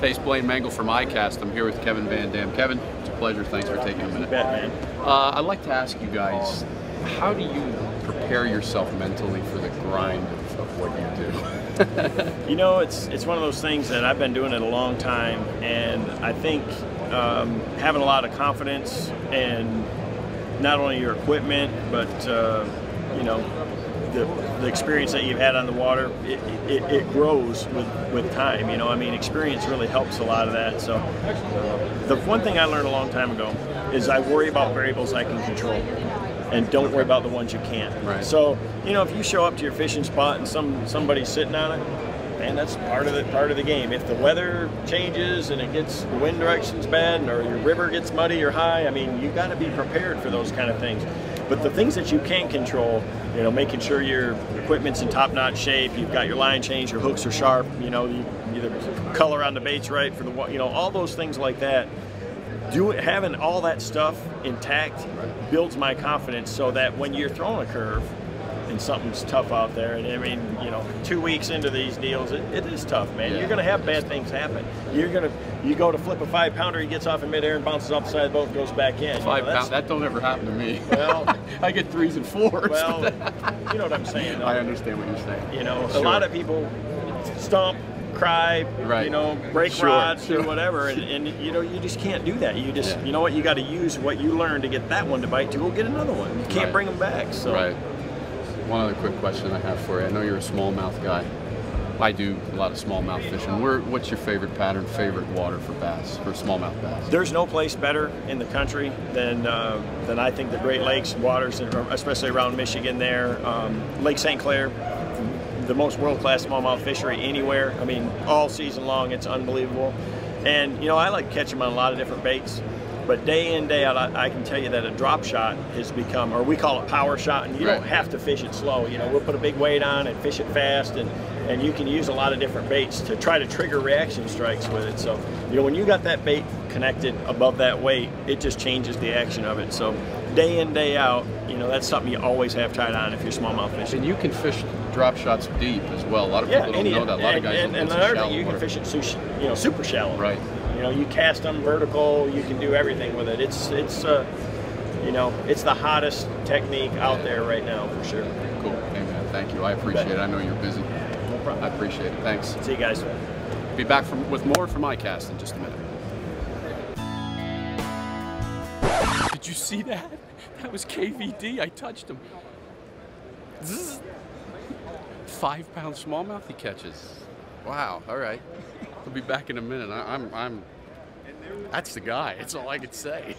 Hey, it's Blaine from iCast. I'm here with Kevin VanDam. Kevin, it's a pleasure. Thanks for taking a minute. You bet, man. I'd like to ask you guys, how do you prepare yourself mentally for the grind of what you do? You know, it's one of those things that I've been doing it a long time, and I think having a lot of confidence in not only your equipment, but you know, the experience that you've had on the water, it grows with time. You know, I mean, experience really helps a lot of that. So the one thing I learned a long time ago is I worry about variables I can control and don't worry about the ones you can't. Right. So, you know, if you show up to your fishing spot and somebody's sitting on it, man, that's part of the game. If the weather changes and the wind direction's bad, or your river gets muddy or high, I mean, you got to be prepared for those kind of things. But the things that you can control, you know, making sure your equipment's in top-notch shape, you've got your line change, your hooks are sharp, you know, the color on the bait's right for the, you know, all those things like that. Having all that stuff intact builds my confidence, so that when you're throwing a curve and something's tough out there, and I mean, you know, 2 weeks into these deals, it is tough, man. You're gonna have bad things happen. You go to flip a 5-pounder, he gets off in midair and bounces off the side of the boat and goes back in. 5 pound, that don't ever happen to me. Well, I get 3s and 4s. Well, you know what I'm saying, though. I understand what you're saying. You know, Sure. a lot of people stomp, cry, right. You know, break Sure. rods, do whatever, and you know, you just can't do that. You just, you know what, you got to use what you learned to get that one to bite to go get another one. You can't bring them back. So. Right. One other quick question I have for you. I know you're a smallmouth guy. I do a lot of smallmouth fishing. What's your favorite pattern, favorite water for bass, for smallmouth bass? There's no place better in the country than I think the Great Lakes waters, especially around Michigan there. Lake St. Clair, the most world-class smallmouth fishery anywhere. I mean, all season long, it's unbelievable. And, you know, I like to catch them on a lot of different baits. But day in, day out, I can tell you that a drop shot has become, or we call it power shot, and you don't have to fish it slow. You know, we'll put a big weight on and fish it fast, and you can use a lot of different baits to try to trigger reaction strikes with it. So, you know, when you got that bait connected above that weight, it just changes the action of it. So day in, day out, you know, that's something you always have tied on if you're smallmouth fishing. And you can fish drop shots deep as well. A lot of people don't know that. A lot of guys don't. And another thing, you can fish it, you know, super shallow. Right. You know, you cast them vertical, you can do everything with it. It's you know, it's the hottest technique out there right now, for sure. Cool. Hey, man, thank you. I appreciate it. I know you're busy. No problem. I appreciate it. Thanks. See you guys. Be back with more from iCast in just a minute. Did you see that? That was KVD. I touched him. Zzz. 5-pound smallmouth he catches. Wow. All right. We'll be back in a minute. That's the guy. That's all I could say.